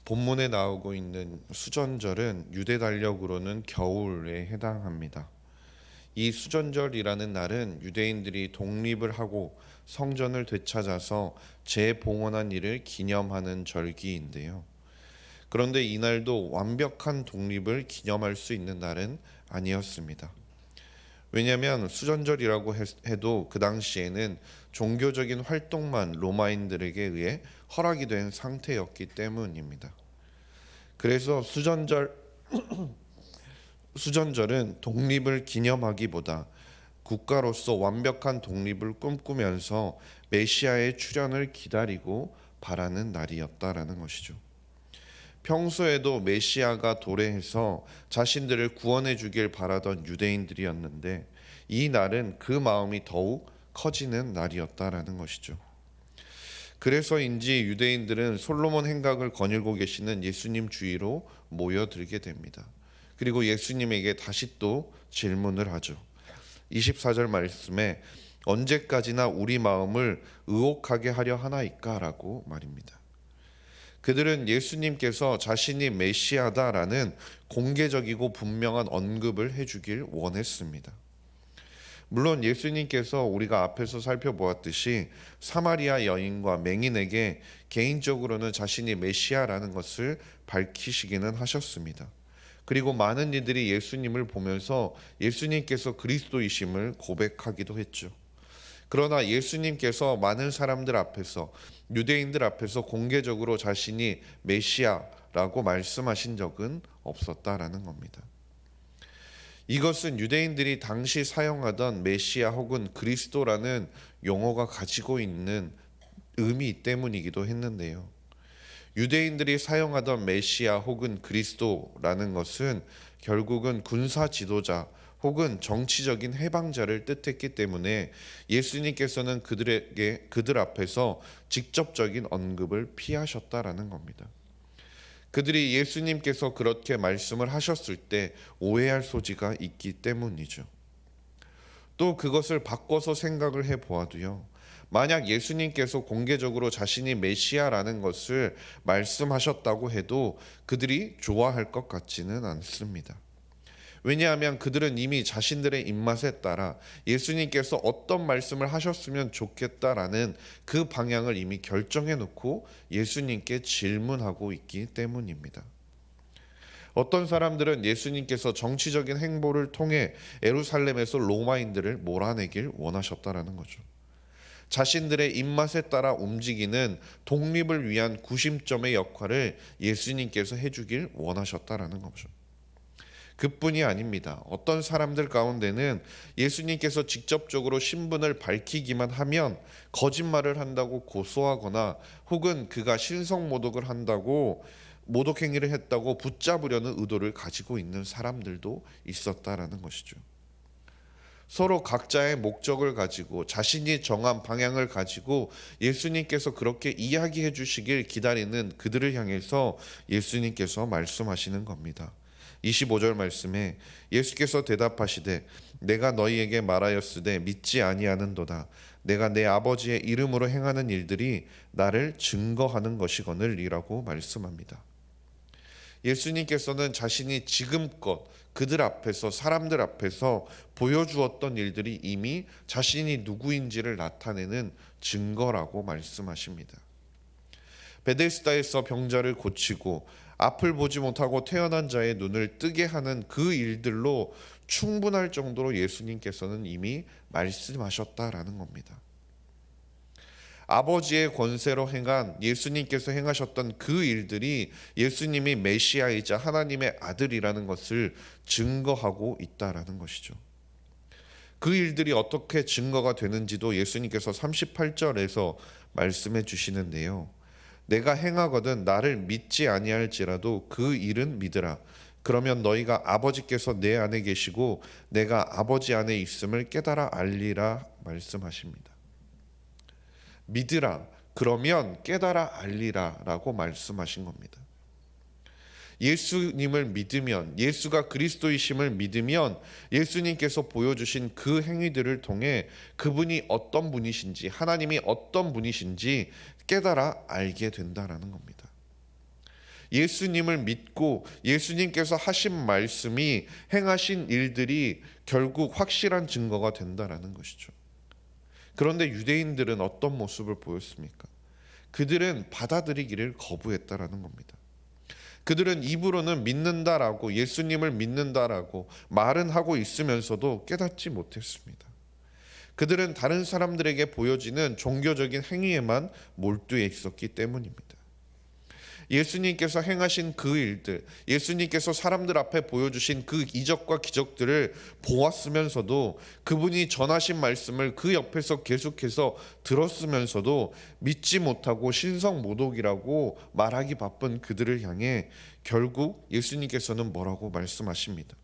본문에 나오고 있는 수전절은 유대 달력으로는 겨울에 해당합니다. 이 수전절이라는 날은 유대인들이 독립을 하고 성전을 되찾아서 재봉헌한 일을 기념하는 절기인데요. 그런데 이날도 완벽한 독립을 기념할 수 있는 날은 아니었습니다. 왜냐하면 수전절이라고 해도 그 당시에는 종교적인 활동만 로마인들에게 의해 허락이 된 상태였기 때문입니다. 그래서 수전절은 독립을 기념하기보다 국가로서 완벽한 독립을 꿈꾸면서 메시아의 출현을 기다리고 바라는 날이었다라는 것이죠. 평소에도 메시아가 도래해서 자신들을 구원해 주길 바라던 유대인들이었는데 이 날은 그 마음이 더욱 커지는 날이었다라는 것이죠. 그래서인지 유대인들은 솔로몬 행각을 거닐고 계시는 예수님 주위로 모여들게 됩니다. 그리고 예수님에게 다시 또 질문을 하죠. 24절 말씀에 언제까지나 우리 마음을 의혹하게 하려 하나이까? 라고 말입니다. 그들은 예수님께서 자신이 메시아다라는 공개적이고 분명한 언급을 해주길 원했습니다. 물론 예수님께서 우리가 앞에서 살펴보았듯이 사마리아 여인과 맹인에게 개인적으로는 자신이 메시아라는 것을 밝히시기는 하셨습니다. 그리고 많은 이들이 예수님을 보면서 예수님께서 그리스도이심을 고백하기도 했죠. 그러나 예수님께서 많은 사람들 앞에서, 유대인들 앞에서 공개적으로 자신이 메시아라고 말씀하신 적은 없었다라는 겁니다. 이것은 유대인들이 당시 사용하던 메시아 혹은 그리스도라는 용어가 가지고 있는 의미 때문이기도 했는데요. 유대인들이 사용하던 메시아 혹은 그리스도라는 것은 결국은 군사 지도자 혹은 정치적인 해방자를 뜻했기 때문에 예수님께서는 그들 앞에서 직접적인 언급을 피하셨다라는 겁니다. 그들이 예수님께서 그렇게 말씀을 하셨을 때 오해할 소지가 있기 때문이죠. 또 그것을 바꿔서 생각을 해 보아도요. 만약 예수님께서 공개적으로 자신이 메시아라는 것을 말씀하셨다고 해도 그들이 좋아할 것 같지는 않습니다. 왜냐하면 그들은 이미 자신들의 입맛에 따라 예수님께서 어떤 말씀을 하셨으면 좋겠다라는 그 방향을 이미 결정해 놓고 예수님께 질문하고 있기 때문입니다. 어떤 사람들은 예수님께서 정치적인 행보를 통해 예루살렘에서 로마인들을 몰아내길 원하셨다라는 거죠. 자신들의 입맛에 따라 움직이는 독립을 위한 구심점의 역할을 예수님께서 해주길 원하셨다라는 거죠. 그뿐이 아닙니다. 어떤 사람들 가운데는 예수님께서 직접적으로 신분을 밝히기만 하면 거짓말을 한다고 고소하거나 혹은 그가 신성모독을 한다고 모독행위를 했다고 붙잡으려는 의도를 가지고 있는 사람들도 있었다라는 것이죠. 서로 각자의 목적을 가지고 자신이 정한 방향을 가지고 예수님께서 그렇게 이야기해 주시길 기다리는 그들을 향해서 예수님께서 말씀하시는 겁니다. 25절 말씀에 예수께서 대답하시되 내가 너희에게 말하였으되 믿지 아니하는도다. 내가 내 아버지의 이름으로 행하는 일들이 나를 증거하는 것이거늘이라고 말씀합니다. 예수님께서는 자신이 지금껏 그들 앞에서, 사람들 앞에서 보여주었던 일들이 이미 자신이 누구인지를 나타내는 증거라고 말씀하십니다. 베데스다에서 병자를 고치고 앞을 보지 못하고 태어난 자의 눈을 뜨게 하는 그 일들로 충분할 정도로 예수님께서는 이미 말씀하셨다라는 겁니다. 아버지의 권세로 행한 예수님께서 행하셨던 그 일들이 예수님이 메시아이자 하나님의 아들이라는 것을 증거하고 있다라는 것이죠. 그 일들이 어떻게 증거가 되는지도 예수님께서 38절에서 말씀해 주시는데요. 내가 행하거든 나를 믿지 아니할지라도 그 일은 믿으라. 그러면 너희가 아버지께서 내 안에 계시고 내가 아버지 안에 있음을 깨달아 알리라 말씀하십니다. 믿으라. 그러면 깨달아 알리라 라고 말씀하신 겁니다. 예수님을 믿으면, 예수가 그리스도이심을 믿으면 예수님께서 보여주신 그 행위들을 통해 그분이 어떤 분이신지, 하나님이 어떤 분이신지 깨달아 알게 된다라는 겁니다. 예수님을 믿고 예수님께서 하신 말씀이 행하신 일들이 결국 확실한 증거가 된다라는 것이죠. 그런데 유대인들은 어떤 모습을 보였습니까? 그들은 받아들이기를 거부했다라는 겁니다. 그들은 입으로는 믿는다라고, 예수님을 믿는다라고 말은 하고 있으면서도 깨닫지 못했습니다. 그들은 다른 사람들에게 보여지는 종교적인 행위에만 몰두해 있었기 때문입니다. 예수님께서 행하신 그 일들, 예수님께서 사람들 앞에 보여주신 그 이적과 기적들을 보았으면서도, 그분이 전하신 말씀을 그 옆에서 계속해서 들었으면서도 믿지 못하고 신성모독이라고 말하기 바쁜 그들을 향해 결국 예수님께서는 뭐라고 말씀하십니다.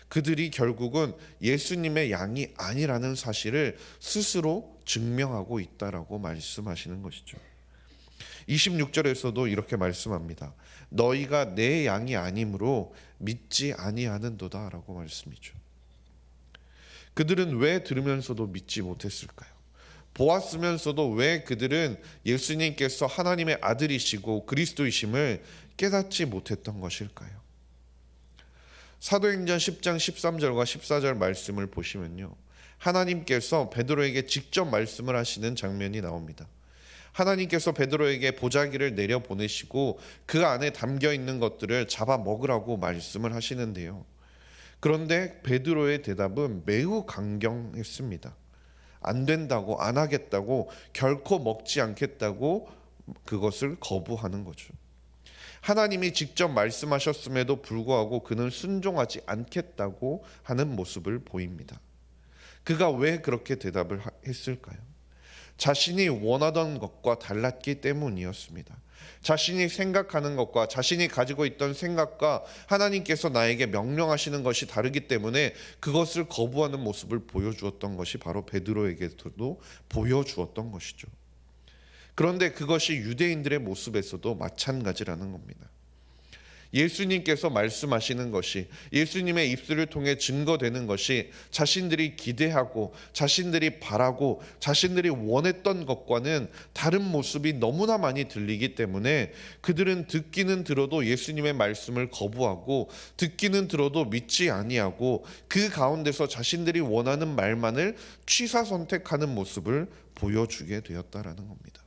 그들이 결국은 예수님의 양이 아니라는 사실을 스스로 증명하고 있다라고 말씀하시는 것이죠. 26절에서도 이렇게 말씀합니다. 너희가 내 양이 아니므로 믿지 아니하는도다 라고 말씀이죠. 그들은 왜 들으면서도 믿지 못했을까요? 보았으면서도 왜 그들은 예수님께서 하나님의 아들이시고 그리스도이심을 깨닫지 못했던 것일까요? 사도행전 10장 13절과 14절 말씀을 보시면요, 하나님께서 베드로에게 직접 말씀을 하시는 장면이 나옵니다. 하나님께서 베드로에게 보자기를 내려 보내시고 그 안에 담겨 있는 것들을 잡아 먹으라고 말씀을 하시는데요. 그런데 베드로의 대답은 매우 강경했습니다. 안 된다고, 안 하겠다고, 결코 먹지 않겠다고 그것을 거부하는 거죠. 하나님이 직접 말씀하셨음에도 불구하고 그는 순종하지 않겠다고 하는 모습을 보입니다. 그가 왜 그렇게 대답을 했을까요? 자신이 원하던 것과 달랐기 때문이었습니다. 자신이 생각하는 것과, 자신이 가지고 있던 생각과 하나님께서 나에게 명령하시는 것이 다르기 때문에 그것을 거부하는 모습을 보여주었던 것이 바로 베드로에게도 보여주었던 것이죠. 그런데 그것이 유대인들의 모습에서도 마찬가지라는 겁니다. 예수님께서 말씀하시는 것이, 예수님의 입술을 통해 증거되는 것이 자신들이 기대하고 자신들이 바라고 자신들이 원했던 것과는 다른 모습이 너무나 많이 들리기 때문에 그들은 듣기는 들어도 예수님의 말씀을 거부하고, 듣기는 들어도 믿지 아니하고, 그 가운데서 자신들이 원하는 말만을 취사 선택하는 모습을 보여주게 되었다라는 겁니다.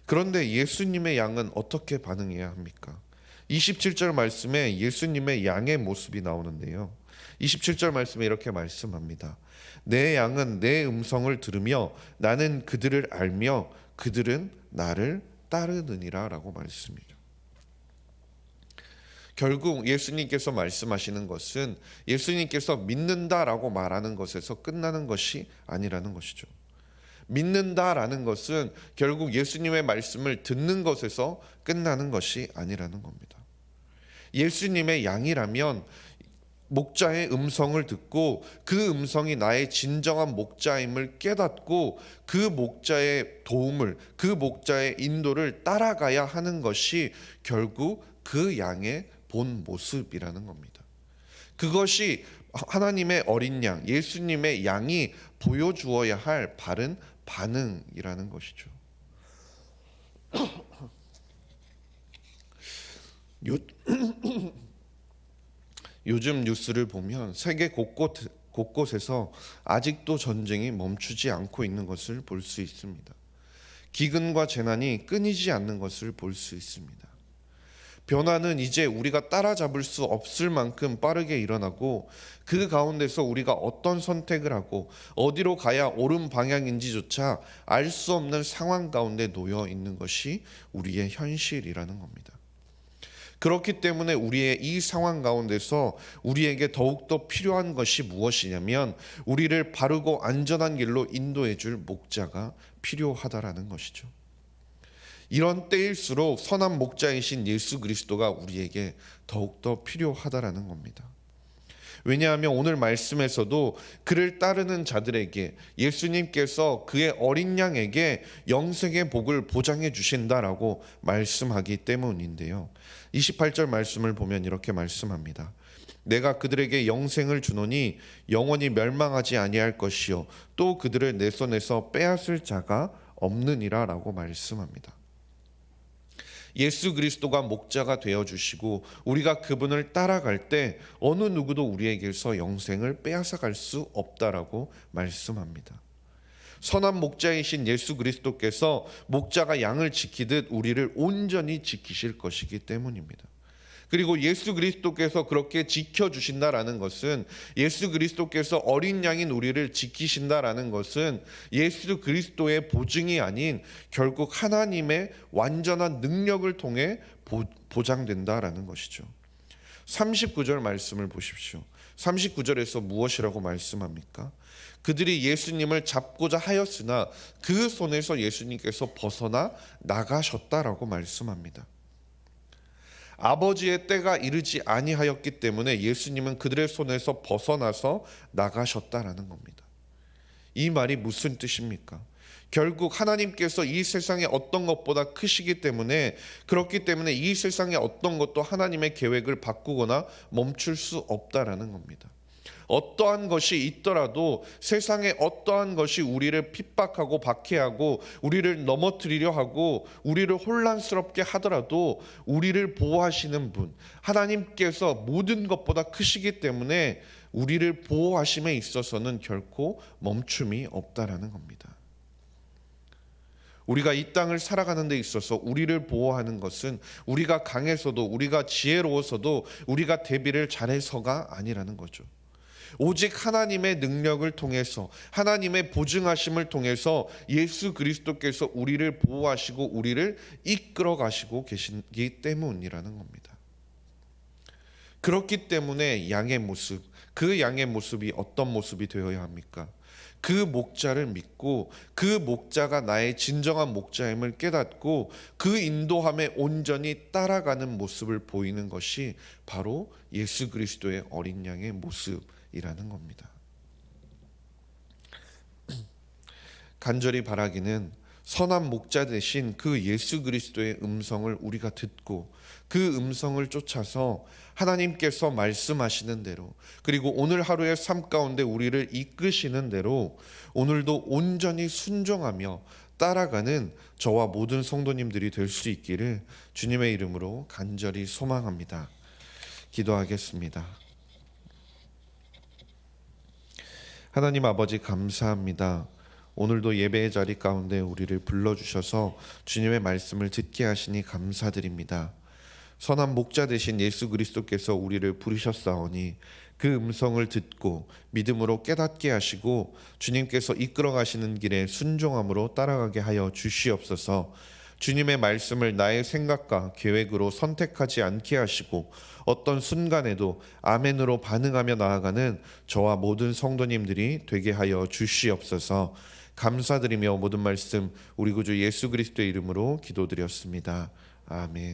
그런데 예수님의 양은 어떻게 반응해야 합니까? 27절 말씀에 예수님의 양의 모습이 나오는데요, 27절 말씀에 이렇게 말씀합니다. 내 양은 내 음성을 들으며 나는 그들을 알며 그들은 나를 따르느니라 라고 말씀이죠. 결국 예수님께서 말씀하시는 것은 예수님께서 믿는다라고 말하는 것에서 끝나는 것이 아니라는 것이죠. 믿는다라는 것은 결국 예수님의 말씀을 듣는 것에서 끝나는 것이 아니라는 겁니다. 예수님의 양이라면 목자의 음성을 듣고 그 음성이 나의 진정한 목자임을 깨닫고 그 목자의 도움을, 그 목자의 인도를 따라가야 하는 것이 결국 그 양의 본 모습이라는 겁니다. 그것이 하나님의 어린 양, 예수님의 양이 보여주어야 할 바른 반응이라는 것이죠. 요즘 뉴스를 보면 세계 곳곳에서 아직도 전쟁이 멈추지 않고 있는 것을 볼 수 있습니다. 기근과 재난이 끊이지 않는 것을 볼 수 있습니다. 변화는 이제 우리가 따라잡을 수 없을 만큼 빠르게 일어나고, 그 가운데서 우리가 어떤 선택을 하고 어디로 가야 옳은 방향인지조차 알 수 없는 상황 가운데 놓여 있는 것이 우리의 현실이라는 겁니다. 그렇기 때문에 우리의 이 상황 가운데서 우리에게 더욱더 필요한 것이 무엇이냐면, 우리를 바르고 안전한 길로 인도해 줄 목자가 필요하다라는 것이죠. 이런 때일수록 선한 목자이신 예수 그리스도가 우리에게 더욱더 필요하다라는 겁니다. 왜냐하면 오늘 말씀에서도 그를 따르는 자들에게 예수님께서 그의 어린 양에게 영생의 복을 보장해 주신다라고 말씀하기 때문인데요. 28절 말씀을 보면 이렇게 말씀합니다. 내가 그들에게 영생을 주노니 영원히 멸망하지 아니할 것이요 또 그들을 내 손에서 빼앗을 자가 없느니라 라고 말씀합니다. 예수 그리스도가 목자가 되어 주시고 우리가 그분을 따라갈 때 어느 누구도 우리에게서 영생을 빼앗아 갈 수 없다라고 말씀합니다. 선한 목자이신 예수 그리스도께서 목자가 양을 지키듯 우리를 온전히 지키실 것이기 때문입니다. 그리고 예수 그리스도께서 그렇게 지켜주신다라는 것은, 예수 그리스도께서 어린 양인 우리를 지키신다라는 것은 예수 그리스도의 보증이 아닌 결국 하나님의 완전한 능력을 통해 보장된다라는 것이죠. 39절 말씀을 보십시오. 39절에서 무엇이라고 말씀합니까? 그들이 예수님을 잡고자 하였으나 그 손에서 예수님께서 벗어나 나가셨다라고 말씀합니다. 아버지의 때가 이르지 아니하였기 때문에 예수님은 그들의 손에서 벗어나서 나가셨다라는 겁니다. 이 말이 무슨 뜻입니까? 결국 하나님께서 이 세상의 어떤 것보다 크시기 때문에, 그렇기 때문에 이 세상의 어떤 것도 하나님의 계획을 바꾸거나 멈출 수 없다라는 겁니다. 어떠한 것이 있더라도, 세상에 어떠한 것이 우리를 핍박하고 박해하고 우리를 넘어뜨리려 하고 우리를 혼란스럽게 하더라도 우리를 보호하시는 분, 하나님께서 모든 것보다 크시기 때문에 우리를 보호하심에 있어서는 결코 멈춤이 없다라는 겁니다. 우리가 이 땅을 살아가는 데 있어서 우리를 보호하는 것은 우리가 강해서도, 우리가 지혜로워서도, 우리가 대비를 잘해서가 아니라는 거죠. 오직 하나님의 능력을 통해서, 하나님의 보증하심을 통해서 예수 그리스도께서 우리를 보호하시고 우리를 이끌어 가시고 계시기 때문이라는 겁니다. 그렇기 때문에 양의 모습, 그 양의 모습이 어떤 모습이 되어야 합니까? 그 목자를 믿고 그 목자가 나의 진정한 목자임을 깨닫고 그 인도함에 온전히 따라가는 모습을 보이는 것이 바로 예수 그리스도의 어린 양의 모습이라는 겁니다. 간절히 바라기는 선한 목자 되신 그 예수 그리스도의 음성을 우리가 듣고 그 음성을 쫓아서 하나님께서 말씀하시는 대로, 그리고 오늘 하루의 삶 가운데 우리를 이끄시는 대로 오늘도 온전히 순종하며 따라가는 저와 모든 성도님들이 될 수 있기를 주님의 이름으로 간절히 소망합니다. 기도하겠습니다. 하나님 아버지, 감사합니다. 오늘도 예배의 자리 가운데 우리를 불러주셔서 주님의 말씀을 듣게 하시니 감사드립니다. 선한 목자 되신 예수 그리스도께서 우리를 부르셨사오니 그 음성을 듣고 믿음으로 깨닫게 하시고 주님께서 이끌어 가시는 길에 순종함으로 따라가게 하여 주시옵소서. 주님의 말씀을 나의 생각과 계획으로 선택하지 않게 하시고 어떤 순간에도 아멘으로 반응하며 나아가는 저와 모든 성도님들이 되게 하여 주시옵소서. 감사드리며 모든 말씀 우리 구주 예수 그리스도의 이름으로 기도드렸습니다. 아멘.